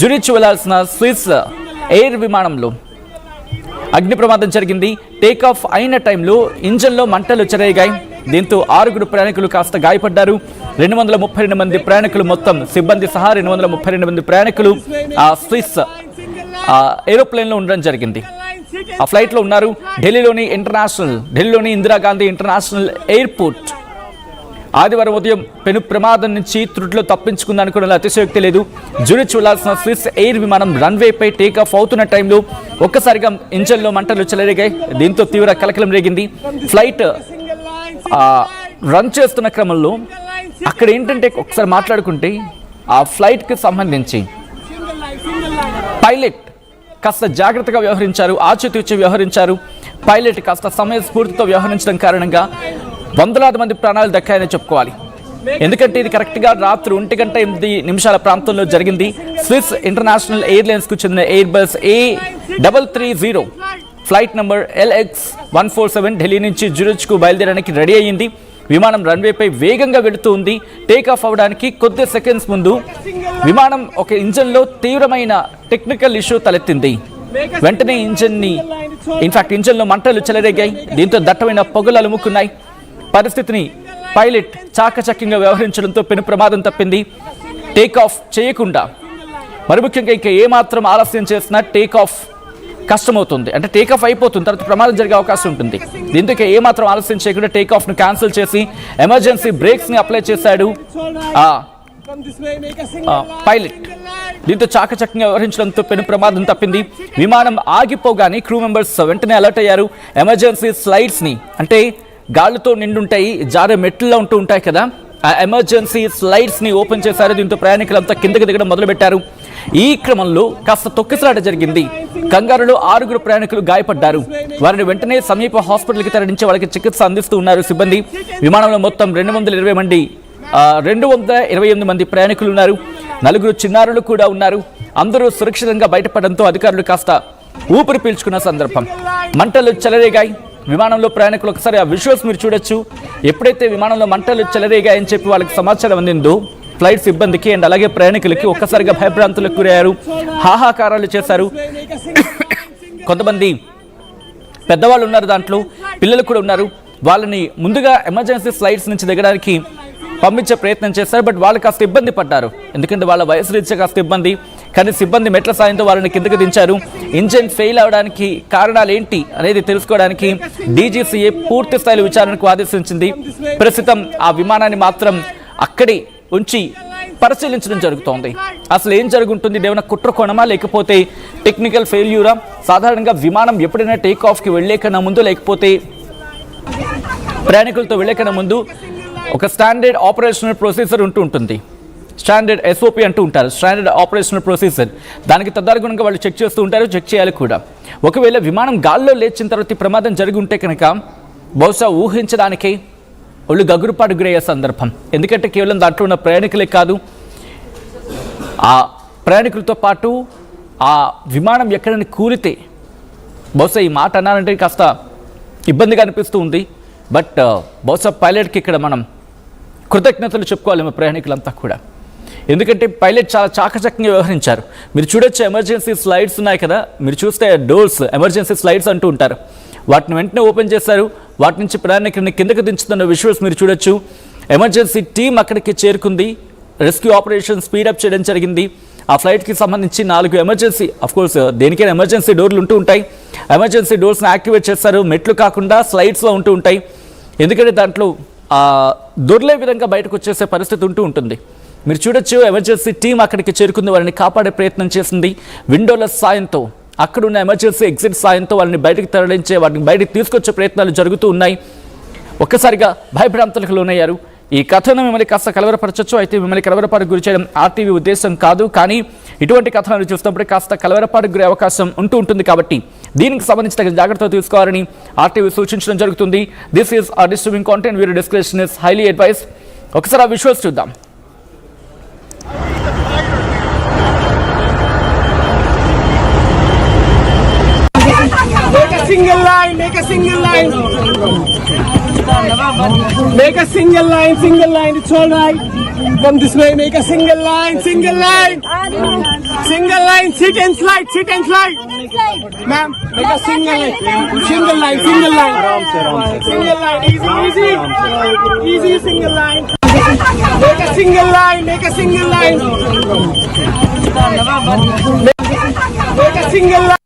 Zurich వెళ్లాల్సిన Swiss air విమానంలో అగ్ని ప్రమాదం జరిగింది. టేకాఫ్ అయిన టైంలో ఇంజన్లో మంటలు చెలరేగాయి. దీంతో 6 ప్రయాణికులు కాస్త గాయపడ్డారు. 232 మంది ప్రయాణికులు, మొత్తం సిబ్బంది సహా 232 మంది ప్రయాణికులు ఆ స్విస్ ఏరోప్లేన్లో ఉండడం జరిగింది. ఆ ఫ్లైట్లో ఉన్నారు. ఢిల్లీలోని ఇందిరాగాంధీ ఇంటర్నేషనల్ ఎయిర్పోర్ట్ ఆదివారం ఉదయం పెను ప్రమాదం నుంచి త్రుటిలో తప్పించుకుందనుకోవడంలో అతిశయోక్తి లేదు. జూరిచ్ వెళ్లాల్సిన స్విస్ ఎయిర్ విమానం రన్వేపై టేకాఫ్ అవుతున్న టైంలో ఒక్కసారిగా ఇంజన్లో మంటలు చెలరేగాయి. దీంతో తీవ్ర కలకలం రేగింది. ఫ్లైట్ రన్ చేస్తున్న క్రమంలో అక్కడ ఏంటంటే ఒకసారి మాట్లాడుకుంటే ఆ ఫ్లైట్కి సంబంధించి పైలట్ కాస్త జాగ్రత్తగా వ్యవహరించారు, ఆచితూచి వ్యవహరించారు. పైలట్ కాస్త సమయస్ఫూర్తితో వ్యవహరించడం కారణంగా వందలాది మంది ప్రాణాలు దక్కాయని చెప్పుకోవాలి. ఎందుకంటే ఇది కరెక్ట్గా రాత్రి 1:08 ప్రాంతంలో జరిగింది. స్విస్ ఇంటర్నేషనల్ ఎయిర్లైన్స్కు చెందిన Airbus A330 flight number LX147 Delhi నుంచి జూరిచ్కు బయలుదేరడానికి రెడీ అయ్యింది. విమానం రన్వేపై వేగంగా వెళుతూ ఉంది. టేకాఫ్ అవడానికి కొద్ది సెకండ్స్ ముందు విమానం ఒక ఇంజన్లో తీవ్రమైన టెక్నికల్ ఇష్యూ తలెత్తింది. వెంటనే ఇంజన్లో మంటలు చెలరేగాయి. దీంతో దట్టమైన పొగలు అలుముకున్నాయి. పరిస్థితిని పైలట్ చాకచక్యంగా వ్యవహరించడంతో పెను ప్రమాదం తప్పింది. టేకాఫ్ చేయకుండా, మరి ముఖ్యంగా ఇంకా ఏమాత్రం ఆలస్యం చేసినా టేకాఫ్ కష్టమవుతుంది. అంటే టేకాఫ్ అయిపోతుంది, తర్వాత ప్రమాదం జరిగే అవకాశం ఉంటుంది. దీంతో ఏమాత్రం ఆలస్యం చేయకుండా టేకాఫ్ను క్యాన్సిల్ చేసి ఎమర్జెన్సీ బ్రేక్స్ని అప్లై చేశాడు పైలట్. దీంతో చాకచక్యంగా వ్యవహరించడంతో పెను ప్రమాదం తప్పింది. విమానం ఆగిపోగానే క్రూ మెంబర్స్ వెంటనే అలర్ట్ అయ్యారు. ఎమర్జెన్సీ స్లైడ్స్ని, అంటే గాళ్ళతో నిండుంటాయి, జారే మెట్లలో ఉంటూ ఉంటాయి కదా, ఆ ఎమర్జెన్సీ స్లైడ్స్ని ఓపెన్ చేశారు. దీంతో ప్రయాణికులంతా కిందకి దిగడం మొదలుపెట్టారు. ఈ క్రమంలో కాస్త తొక్కిసలాట జరిగింది. కంగారులో 6 ప్రయాణికులు గాయపడ్డారు. వారిని వెంటనే సమీప హాస్పిటల్కి తరలించి వాళ్ళకి చికిత్స అందిస్తూ ఉన్నారు సిబ్బంది. విమానంలో మొత్తం 228 మంది ప్రయాణికులు ఉన్నారు. 4 చిన్నారులు కూడా ఉన్నారు. అందరూ సురక్షితంగా బయటపడడంతో అధికారులు కాస్త ఊపిరి పీల్చుకున్న సందర్భం. మంటలు చెలరేగాయి. విమానంలో ప్రయాణికులు ఒకసారి ఆ విజువల్స్ మీరు చూడొచ్చు. ఎప్పుడైతే విమానంలో మంటలు చెలరేగాయని చెప్పి వాళ్ళకి సమాచారం అందిందో ఫ్లైట్ సిబ్బందికి అండ్ అలాగే ప్రయాణికులకి ఒక్కసారిగా భయభ్రాంతులకు గురయ్యారు, హాహాకారాలు చేశారు. కొంతమంది పెద్దవాళ్ళు ఉన్నారు, దాంట్లో పిల్లలు కూడా ఉన్నారు. వాళ్ళని ముందుగా ఎమర్జెన్సీ ఫ్లైట్స్ నుంచి దిగడానికి పంపించే ప్రయత్నం చేశారు. బట్ వాళ్ళు కాస్త ఇబ్బంది పడ్డారు, ఎందుకంటే వాళ్ళ వయసు రీత్యా కాస్త ఇబ్బంది. కానీ సిబ్బంది మెట్ల సాయంతో వాళ్ళని కిందకి దించారు. ఇంజిన్ ఫెయిల్ అవడానికి కారణాలు ఏంటి అనేది తెలుసుకోవడానికి DGCA పూర్తి స్థాయిలో విచారణకు ఆదేశించింది. ప్రస్తుతం ఆ విమానాన్ని మాత్రం అక్కడే ఉంచి పరిశీలించడం జరుగుతోంది. అసలు ఏం జరుగుతుంది, ఏమైనా కుట్రకోణమా లేకపోతే టెక్నికల్ ఫెయిల్యూరా? సాధారణంగా విమానం ఎప్పుడైనా టేక్ ఆఫ్కి వెళ్లే కన్నా ముందు, లేకపోతే ప్రయాణికులతో వెళ్లే కన్నా ముందు ఒక స్టాండర్డ్ ఆపరేషనల్ ప్రొసీజర్ ఉంటుంది. స్టాండర్డ్ SOP అంటూ ఉంటారు, స్టాండర్డ్ ఆపరేషనల్ ప్రొసీజర్. దానికి తదనుగుణంగా వాళ్ళు చెక్ చేస్తూ ఉంటారు, చెక్ చేయాలి కూడా. ఒకవేళ విమానం గాల్లో లేచిన తర్వాత ఈ ప్రమాదం జరిగి ఉంటే కనుక బహుశా ఊహించడానికే ఒళ్ళు గగురుపాటు గురయ్యే సందర్భం. ఎందుకంటే కేవలం దాంట్లో ఉన్న ప్రయాణికులే కాదు, ఆ ప్రయాణికులతో పాటు ఆ విమానం ఎక్కడైనా కూలితే బహుశా ఈ మాట అన్నారంటే కాస్త ఇబ్బందిగా అనిపిస్తూ ఉంది. బట్ బహుశా పైలట్కి ఇక్కడ మనం కృతజ్ఞతలు చెప్పుకోవాలి ప్రయాణికులంతా కూడా. ఎందుకంటే పైలట్ చాలా చాకచక్యంగా వ్యవహరించారు. మీరు చూడొచ్చు, ఎమర్జెన్సీ స్లైడ్స్ ఉన్నాయి కదా, మీరు చూస్తే డోర్స్ ఎమర్జెన్సీ స్లైడ్స్ అంటూ ఉంటారు, వాటిని వెంటనే ఓపెన్ చేశారు. వాటి నుంచి ప్రయాణికుడిని కిందకి దించుతున్న విజువల్స్ మీరు చూడొచ్చు. ఎమర్జెన్సీ టీం అక్కడికి చేరుకుంది. రెస్క్యూ ఆపరేషన్ స్పీడప్ చేయడం జరిగింది. ఆ ఫ్లైట్కి సంబంధించి 4 ఎమర్జెన్సీ, అఫ్కోర్స్ దేనికైనా ఎమర్జెన్సీ డోర్లు ఉంటూ ఉంటాయి. ఎమర్జెన్సీ డోర్స్ని యాక్టివేట్ చేస్తారు. మెట్లు కాకుండా స్లైడ్స్లో ఉంటూ ఉంటాయి. ఎందుకంటే దాంట్లో దొర్లే విధంగా బయటకు వచ్చేసే పరిస్థితి ఉంటుంది. మీరు చూడొచ్చు, ఎమర్జెన్సీ టీం అక్కడికి చేరుకుంది. వారిని కాపాడే ప్రయత్నం చేసింది. విండోల సాయంతో, అక్కడున్న ఎమర్జెన్సీ ఎగ్జిట్ సాయంతో వాళ్ళని బయటకు తరలించే, వాటిని బయటకు తీసుకొచ్చే ప్రయత్నాలు జరుగుతూ ఉన్నాయి. ఒక్కసారిగా భయభ్రాంతులకు లోనయ్యారు. ఈ కథను మిమ్మల్ని కాస్త కలవరపరచచ్చు. అయితే మిమ్మల్ని కలవరపాటుకు గురి చేయడం RTV ఉద్దేశం కాదు. కానీ ఇటువంటి కథనాలు చూసినప్పుడు కాస్త కలవరపాటుకు గురే అవకాశం ఉంటుంది. కాబట్టి దీనికి సంబంధించి తగిన జాగ్రత్తలు తీసుకోవాలని RTV సూచించడం జరుగుతుంది. దిస్ ఈస్ ఆ disturbing content. Video description is highly advice. ఒకసారి ఆ విజువల్స్ చూద్దాం. Single line, make a single line. Make a single line, it's all right. Come this way, make a single line, single line. Single line, sit and slide, sit and slide. Ma'am, make a single line. Single line, single line. Single line, easy, easy. Easy single line. Make a single line, make a single line. Make a single line.